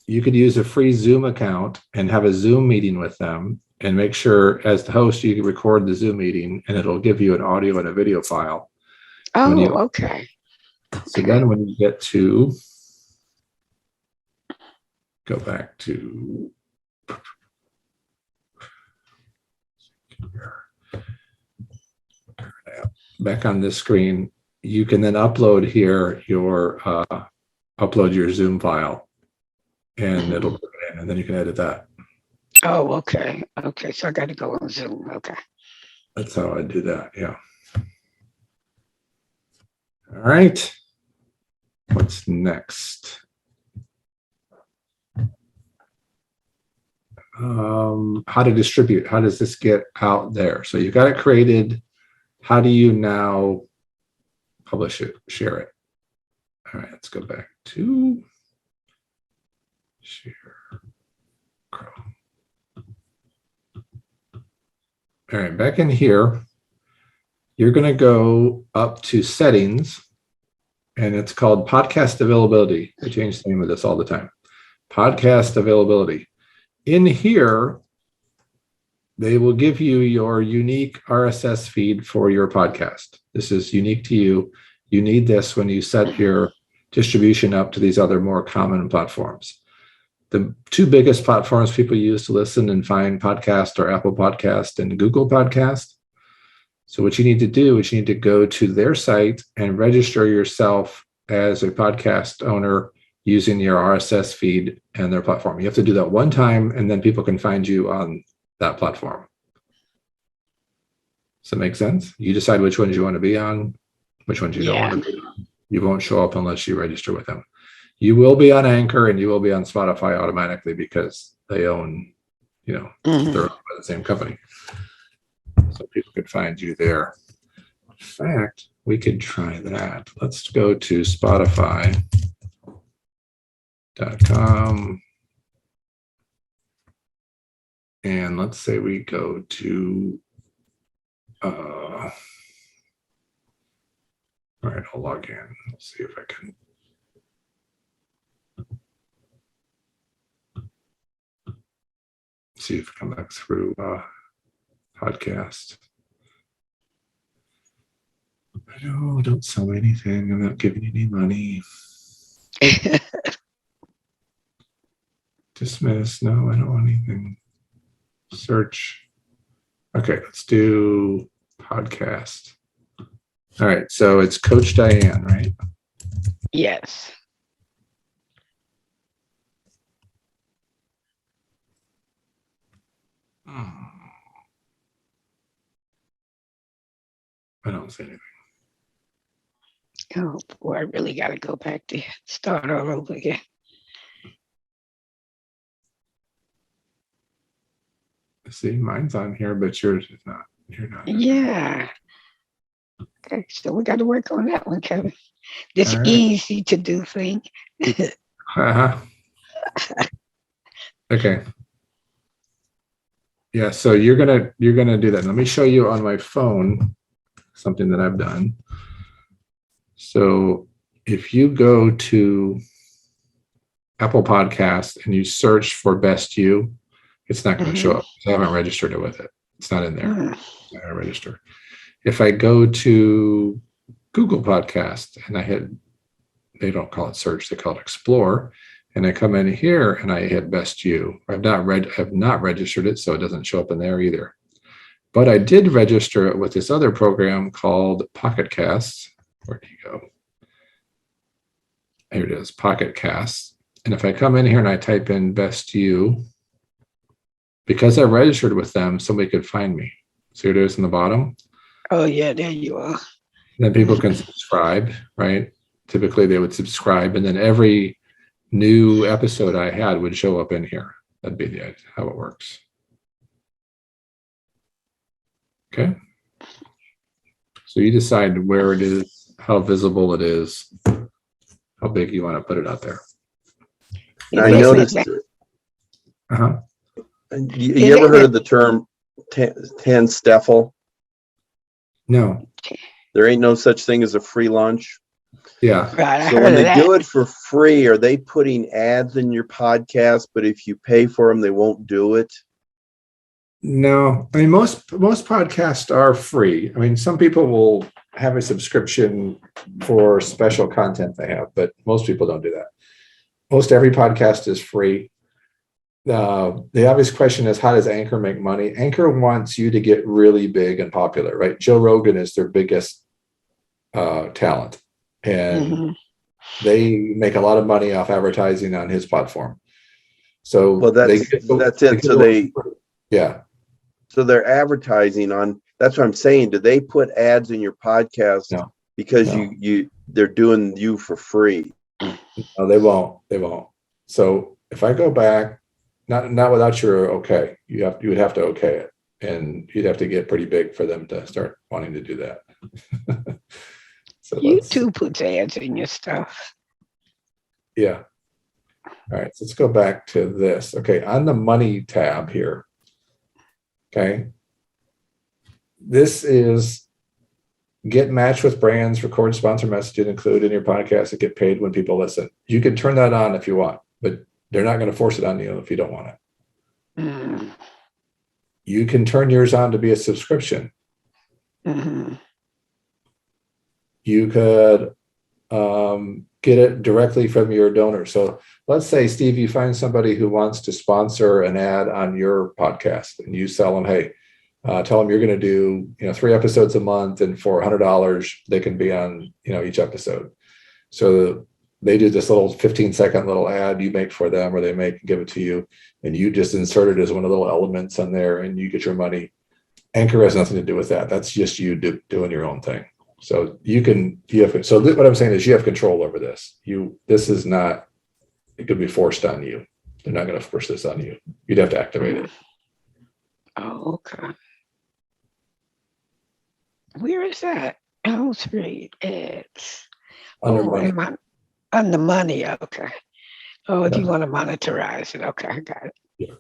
[SPEAKER 1] you could use a free Zoom account and have a Zoom meeting with them and make sure as the host, you can record the Zoom meeting and it'll give you an audio and a video file.
[SPEAKER 2] Okay.
[SPEAKER 1] So then when you get to go back to back on this screen, you can then upload here upload your Zoom file and it'll put it in and then you can edit that.
[SPEAKER 2] Oh, okay. Okay. So I got to go on Zoom. Okay.
[SPEAKER 1] That's how I do that. Yeah. All right. What's next? How to distribute. How does this get out there? So you've got it created. How do you now publish it, share it? All right, let's go back to share Chrome. All right, back in here, you're going to go up to settings, and it's called podcast availability. I change the name of this all the time. Podcast availability. In here, they will give you your unique RSS feed for your podcast. This is unique to you. You need this when you set your distribution up to these other more common platforms. The two biggest platforms people use to listen and find podcasts are Apple Podcast and Google Podcast. So what you need to do is you need to go to their site and register yourself as a podcast owner using your RSS feed and their platform. You have to do that one time, and then people can find you on that platform. Does that make sense? You decide which ones you want to be on, which ones you don't want to be on. You won't show up unless you register with them. You will be on Anchor and you will be on Spotify automatically because they own, they're owned by the same company. So people could find you there. In fact, we could try that. Let's go to Spotify.com. And let's say we go to, all right, I'll log in. Let's see if I can. See if I come back through podcast. No, don't sell me anything. I'm not giving you any money. Dismiss. No, I don't want anything. Search. Okay, let's do podcast. All right, so it's Coach Diane, right?
[SPEAKER 2] Yes.
[SPEAKER 1] I don't see anything.
[SPEAKER 2] Oh boy, I really got to go back there, start all over again.
[SPEAKER 1] See, mine's on here, but yours is not. You're not.
[SPEAKER 2] Yeah. Okay, so we got to work on that one, Kevin. This
[SPEAKER 1] All right.
[SPEAKER 2] easy to do thing.
[SPEAKER 1] Uh-huh. Okay. Yeah, so you're gonna do that. Let me show you on my phone something that I've done. So if you go to Apple Podcast and you search for Best You, it's not going to show up. I haven't registered it with it. It's not in there. I gotta register. If I go to Google Podcast and I hit, they don't call it search, they call it explore, and I come in here and I hit Best You. I've not registered it, so it doesn't show up in there either. But I did register it with this other program called Pocket Casts. Where do you go? Here it is, Pocket Casts. And if I come in here and I type in Best You, because I registered with them, somebody could find me. See what it is in the bottom?
[SPEAKER 2] Oh yeah, there you are.
[SPEAKER 1] Then people can subscribe, right? Typically they would subscribe, and then every new episode I had would show up in here. That'd be how it works. Okay. So you decide where it is, how visible it is, how big you want to put it out there.
[SPEAKER 3] I noticed.
[SPEAKER 1] Uh-huh.
[SPEAKER 3] You ever heard of the term tan Steffel?
[SPEAKER 1] No.
[SPEAKER 3] There ain't no such thing as a free lunch.
[SPEAKER 1] Yeah.
[SPEAKER 2] Right,
[SPEAKER 3] So when they do it for free, are they putting ads in your podcast, but if you pay for them, they won't do it?
[SPEAKER 1] No, I mean, most podcasts are free. I mean, some people will have a subscription for special content they have, but most people don't do that. Most every podcast is free. The obvious question is, how does Anchor make money? Anchor wants you to get really big and popular, right? Joe Rogan is their biggest talent, and they make a lot of money off advertising on his platform. So
[SPEAKER 3] well, that's it. So they're advertising on. That's what I'm saying. Do they put ads in your podcast?
[SPEAKER 1] No,
[SPEAKER 3] because they're doing you for free.
[SPEAKER 1] No, they won't. They won't. So if I go back, not without your okay, you would have to okay it, and you'd have to get pretty big for them to start wanting to do that. So
[SPEAKER 2] YouTube puts ads in your stuff.
[SPEAKER 1] Yeah. All right. So let's go back to this. Okay. On the money tab here. Okay. This is get matched with brands, record sponsor messages, include in your podcast, and get paid when people listen. You can turn that on if you want, but they're not going to force it on you if you don't want it. You can turn yours on to be a subscription. You could get it directly from your donor. So let's say, Steve, you find somebody who wants to sponsor an ad on your podcast, and you sell them, hey, tell them you're going to do 3 episodes a month, and for $100 they can be on each episode. So they do this little 15-second little ad you make for them, or they make and give it to you, and you just insert it as one of the little elements on there, and you get your money. Anchor has nothing to do with that. That's just you doing your own thing. So what I'm saying is you have control over this. This is not, it could be forced on you. They're not going to force this on you. You'd have to activate it.
[SPEAKER 2] Oh, okay. Where is that? House read ads. On the money. Okay. Oh, if you want to monetize it. Okay, I got it.
[SPEAKER 1] Yeah.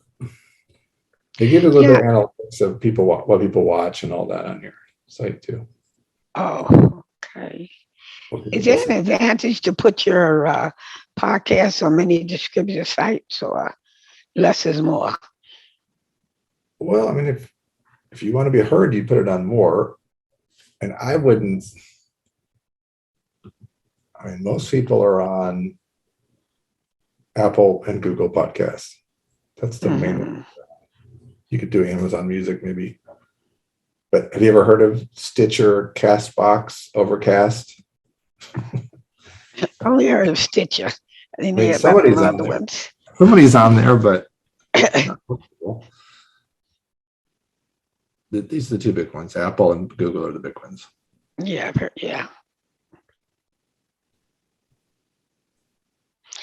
[SPEAKER 1] They give you a little bit of analytics of what people watch and all that on your site too.
[SPEAKER 2] Oh, okay. Is there an advantage to put your podcast on many distributor sites, or less is more?
[SPEAKER 1] Well, I mean, if you want to be heard, you put it on more. And I wouldn't. I mean, most people are on Apple and Google Podcasts. That's the main one. You could do Amazon Music maybe. But have you ever heard of Stitcher, Castbox, Overcast?
[SPEAKER 2] I only heard of Stitcher. I didn't hear
[SPEAKER 1] somebody's
[SPEAKER 2] about
[SPEAKER 1] on
[SPEAKER 2] the other
[SPEAKER 1] there.
[SPEAKER 2] ones.
[SPEAKER 1] Somebody's on there, but these are the 2 big ones. Apple and Google are the big ones.
[SPEAKER 2] Yeah, I've heard, yeah.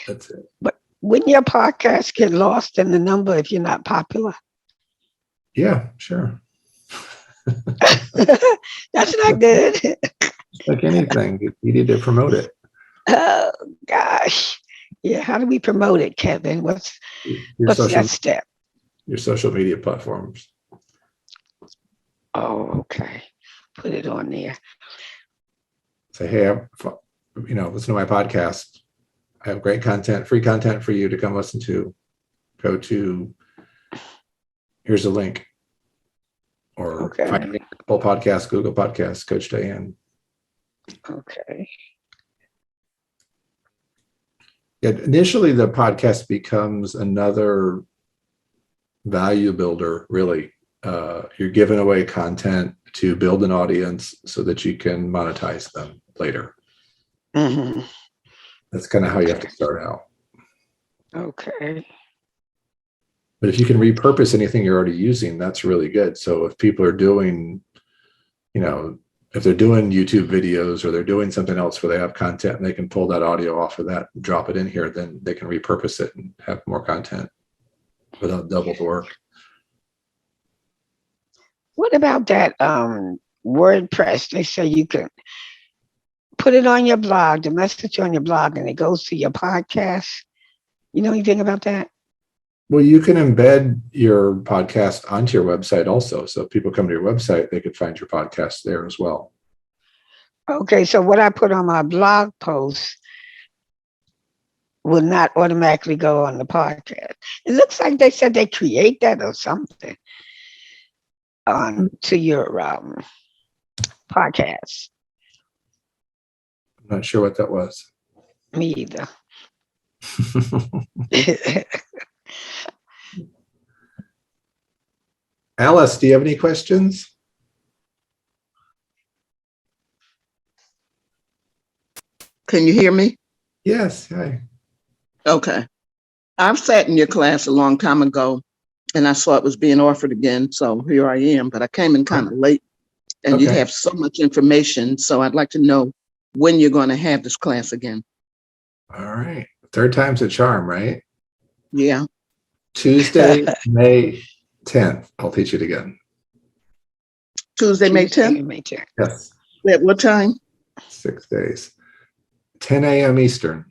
[SPEAKER 1] That's it.
[SPEAKER 2] But wouldn't your podcast get lost in the number if you're not popular?
[SPEAKER 1] Yeah, sure.
[SPEAKER 2] That's not good.
[SPEAKER 1] Just like anything, you need to promote it.
[SPEAKER 2] Oh gosh. Yeah, how do we promote it, Kevin? What's
[SPEAKER 1] Your
[SPEAKER 2] that step?
[SPEAKER 1] your social media platforms.
[SPEAKER 2] Oh, okay. Put it on there.
[SPEAKER 1] Say, hey, listen to my podcast. I have great content, free content for you to come listen to. Go to, here's a link. Or
[SPEAKER 2] Okay.
[SPEAKER 1] find me Apple Podcasts, Google Podcasts, Coach Diane.
[SPEAKER 2] Okay.
[SPEAKER 1] Yeah, initially the podcast becomes another value builder, really. You're giving away content to build an audience so that you can monetize them later.
[SPEAKER 2] Mm-hmm.
[SPEAKER 1] That's kind of how you have to start out.
[SPEAKER 2] Okay.
[SPEAKER 1] But if you can repurpose anything you're already using, that's really good. So if people are doing, if they're doing YouTube videos or they're doing something else where they have content and they can pull that audio off of that and drop it in here, then they can repurpose it and have more content without double the work.
[SPEAKER 2] What about that WordPress? They say you can put it on your blog, the message on your blog, and it goes to your podcast. You know anything about that?
[SPEAKER 1] Well, you can embed your podcast onto your website also. So if people come to your website, they could find your podcast there as well.
[SPEAKER 2] Okay, so what I put on my blog post will not automatically go on the podcast. It looks like they said they create that or something on to your podcast.
[SPEAKER 1] I'm not sure what that was.
[SPEAKER 2] Me either.
[SPEAKER 1] Alice, do you have any questions?
[SPEAKER 4] Can you hear me?
[SPEAKER 1] Yes. Hi.
[SPEAKER 4] Okay. I've sat in your class a long time ago and I saw it was being offered again. So here I am, but I came in kind of late and you
[SPEAKER 1] Okay.
[SPEAKER 4] have so much information. So I'd like to know when you're going to have this class again.
[SPEAKER 1] All right. Third time's a charm, right?
[SPEAKER 4] Yeah.
[SPEAKER 1] Tuesday, May 10th. I'll teach it again.
[SPEAKER 4] Tuesday, May
[SPEAKER 2] Tuesday,
[SPEAKER 4] 10th?
[SPEAKER 2] May 10th.
[SPEAKER 1] Yes.
[SPEAKER 4] At what time?
[SPEAKER 1] 6 days. 10 a.m. Eastern.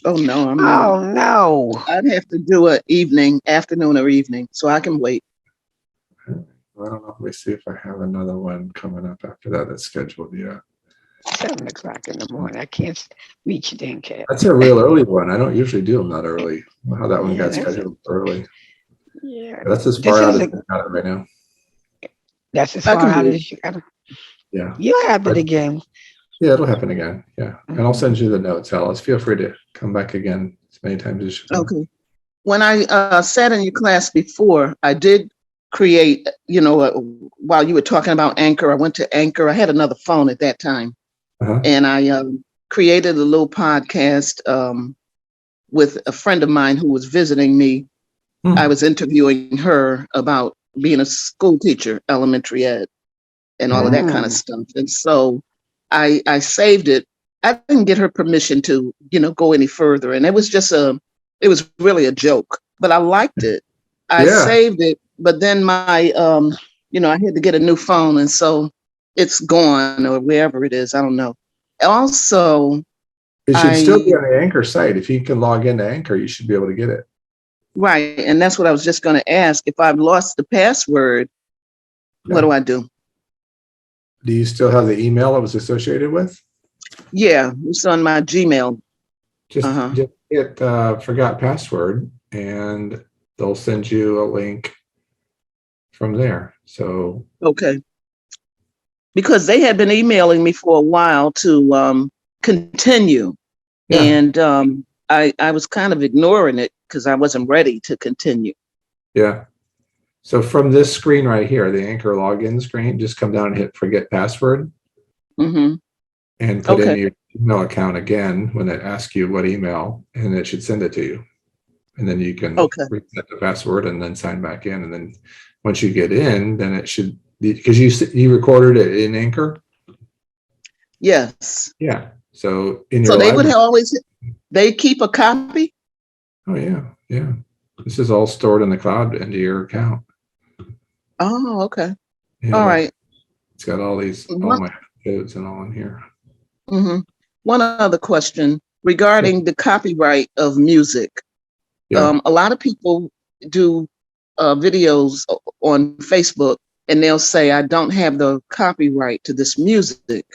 [SPEAKER 4] Oh, no. I'm not.
[SPEAKER 2] Oh no.
[SPEAKER 4] I'd have to do an evening, afternoon or evening, so I can wait.
[SPEAKER 1] I don't know. Let me see if I have another one coming up after that that's scheduled. Yeah.
[SPEAKER 2] 7:00 in the morning. I can't reach it in, Cat.
[SPEAKER 1] That's a real early one. I don't usually do them that early. I don't know how that one
[SPEAKER 2] Yeah,
[SPEAKER 1] got
[SPEAKER 2] that's
[SPEAKER 1] scheduled early.
[SPEAKER 2] Yeah.
[SPEAKER 1] That's as
[SPEAKER 2] This
[SPEAKER 1] far out
[SPEAKER 2] is
[SPEAKER 1] as I got it right now.
[SPEAKER 2] That's as
[SPEAKER 4] I
[SPEAKER 2] far
[SPEAKER 4] can
[SPEAKER 2] out
[SPEAKER 4] read.
[SPEAKER 2] as you gotta.
[SPEAKER 1] Yeah.
[SPEAKER 2] You'll have it again.
[SPEAKER 1] Yeah, it'll happen again. Yeah. And I'll send you the notes, Alice. Feel free to come back again as many times as you can.
[SPEAKER 4] Okay. When I sat in your class before, I did create, while you were talking about Anchor, I went to Anchor. I had another phone at that time.
[SPEAKER 1] Uh-huh.
[SPEAKER 4] And I created a little podcast with a friend of mine who was visiting me. I was interviewing her about being a school teacher, elementary ed, and all of that kind of stuff. And so I saved it. I didn't get her permission to, go any further. And it was it was really a joke, but I liked it. I saved it, but then my, I had to get a new phone. And so it's gone or wherever it is. I don't know. Also,
[SPEAKER 1] It should still be on the Anchor site. If you can log into Anchor, you should be able to get it.
[SPEAKER 4] right. And that's what I was just going to ask. If I've lost the password, what do I do?
[SPEAKER 1] Do you still have the email it was associated with?
[SPEAKER 4] Yeah, it's on my Gmail.
[SPEAKER 1] Just hit forgot password and they'll send you a link from there. So
[SPEAKER 4] Okay. Because they had been emailing me for a while to continue.
[SPEAKER 1] Yeah.
[SPEAKER 4] And I was kind of ignoring it because I wasn't ready to continue.
[SPEAKER 1] Yeah. So from this screen right here, the Anchor login screen, just come down and hit forget password
[SPEAKER 4] Mm-hmm.
[SPEAKER 1] and put in your email account again when it asks you what email, and it should send it to you. And then you can reset the password and then sign back in. And then once you get in, then it should, because you recorded it in Anchor.
[SPEAKER 4] Yes.
[SPEAKER 1] Yeah. So in
[SPEAKER 4] So
[SPEAKER 1] your
[SPEAKER 4] they would
[SPEAKER 1] library,
[SPEAKER 4] always, they keep a copy?
[SPEAKER 1] oh yeah, yeah. This is all stored in the cloud into your account.
[SPEAKER 4] Oh, okay.
[SPEAKER 1] Yeah,
[SPEAKER 4] All
[SPEAKER 1] like
[SPEAKER 4] right.
[SPEAKER 1] it's got all
[SPEAKER 4] One,
[SPEAKER 1] my codes and all in here.
[SPEAKER 4] mhm. One other question regarding the copyright of music.
[SPEAKER 1] Yeah.
[SPEAKER 4] A lot of people do videos on Facebook and they'll say, I don't have the copyright to this music.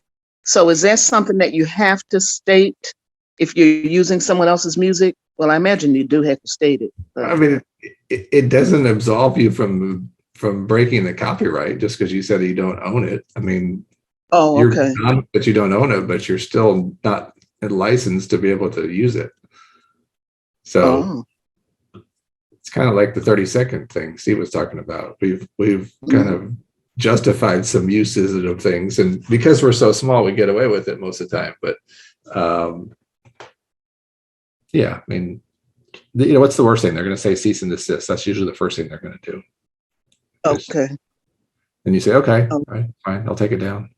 [SPEAKER 4] So is that something that you have to state if you're using someone else's music? Well, I imagine you do have to state it.
[SPEAKER 1] I mean, it doesn't absolve you from breaking the copyright just because you said you don't own it. I mean,
[SPEAKER 4] Oh,
[SPEAKER 1] you're
[SPEAKER 4] okay.
[SPEAKER 1] not that you don't own it, but you're still not licensed to be able to use it. So
[SPEAKER 4] Oh,
[SPEAKER 1] it's kind of like the 30-second thing Steve was talking about. We've kind
[SPEAKER 4] mhm.
[SPEAKER 1] of justified some uses of things, and because we're so small, we get away with it most of the time. But um, yeah, I mean, what's the worst thing? They're going to say cease and desist. That's usually the first thing they're going to do.
[SPEAKER 4] Okay.
[SPEAKER 1] And you say, okay,
[SPEAKER 4] Um,
[SPEAKER 1] all right, fine, I'll take it down.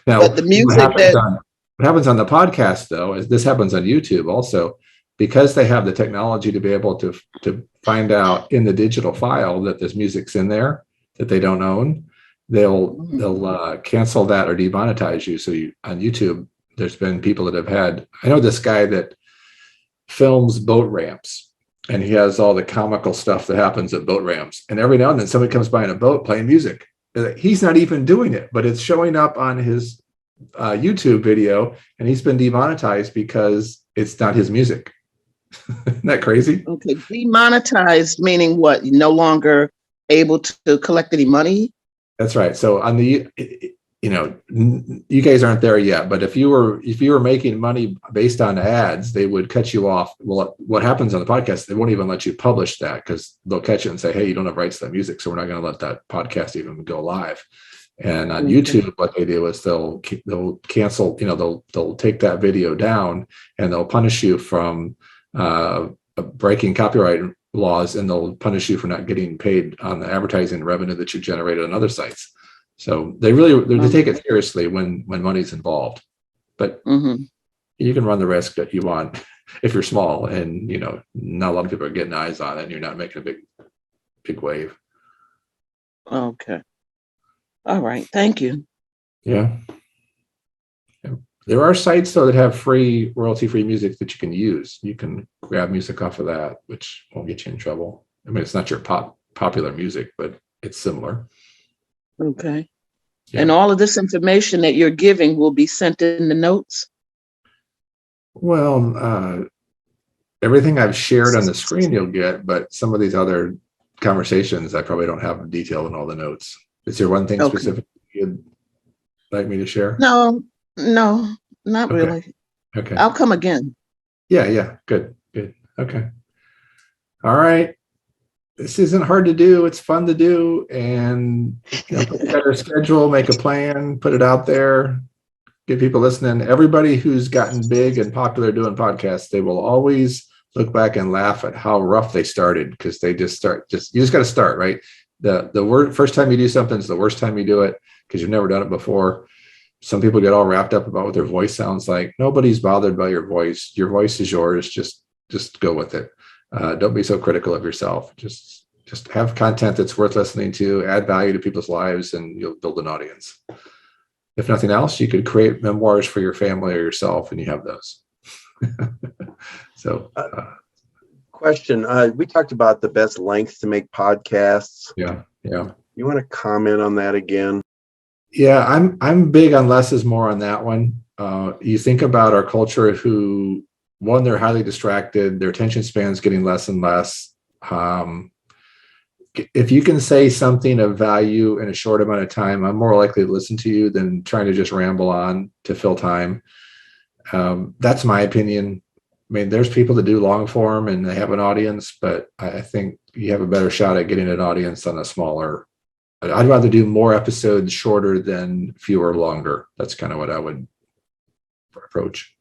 [SPEAKER 1] Now,
[SPEAKER 4] but the music that,
[SPEAKER 1] what happens on the podcast though is this happens on YouTube also, because they have the technology to be able to find out in the digital file that this music's in there that they don't own. They'll cancel that or demonetize you. So on YouTube, there's been people that have had. I know this guy that films boat ramps, and he has all the comical stuff that happens at boat ramps. And every now and then somebody comes by in a boat playing music. He's not even doing it, but it's showing up on his YouTube video, and he's been demonetized because it's not his music. Isn't that crazy?
[SPEAKER 4] okay, demonetized, meaning what? You're no longer able to collect any money?
[SPEAKER 1] That's right. So on the, you guys aren't there yet, but if you were making money based on ads, they would cut you off. Well, what happens on the podcast, they won't even let you publish that because they'll catch it and say, hey, you don't have rights to that music, so we're not going to let that podcast even go live. And on YouTube, what they do is they'll cancel, they'll take that video down and they'll punish you from breaking copyright laws, and they'll punish you for not getting paid on the advertising revenue that you generated on other sites. So they take it seriously when money's involved, but you can run the risk that you want if you're small and not a lot of people are getting eyes on it and you're not making a big wave.
[SPEAKER 4] Okay. All right. Thank you.
[SPEAKER 1] Yeah. There are sites though that have free royalty-free music that you can use. You can grab music off of that, which won't get you in trouble. I mean, it's not your popular music, but it's similar.
[SPEAKER 4] Okay.
[SPEAKER 1] Yeah.
[SPEAKER 4] And all of this information that you're giving will be sent in the notes?
[SPEAKER 1] Well, everything I've shared on the screen you'll get, but some of these other conversations, I probably don't have detail in all the notes. Is there one thing specific you'd like me to share?
[SPEAKER 4] No, not
[SPEAKER 1] Okay.
[SPEAKER 4] really.
[SPEAKER 1] Okay.
[SPEAKER 4] I'll come again.
[SPEAKER 1] Yeah. Good. Okay. All right. This isn't hard to do. It's fun to do, and put together a schedule, make a plan, put it out there, get people listening. Everybody who's gotten big and popular doing podcasts, they will always look back and laugh at how rough they started, because they you just got to start, right? The first time you do something is the worst time you do it because you've never done it before. Some people get all wrapped up about what their voice sounds like. Nobody's bothered by your voice. Your voice is yours. Just go with it. Don't be so critical of yourself. Just have content that's worth listening to, add value to people's lives, and you'll build an audience. If nothing else, you could create memoirs for your family or yourself, and you have those. So,
[SPEAKER 3] question. We talked about the best length to make podcasts.
[SPEAKER 1] yeah.
[SPEAKER 3] You want to comment on that again?
[SPEAKER 1] Yeah, I'm big on less is more on that one. You think about our culture, who, one, they're highly distracted, their attention span's getting less and less. If you can say something of value in a short amount of time, I'm more likely to listen to you than trying to just ramble on to fill time. That's my opinion. I mean, there's people that do long form and they have an audience, but I think you have a better shot at getting an audience on a smaller. I'd rather do more episodes shorter than fewer longer. That's kind of what I would approach.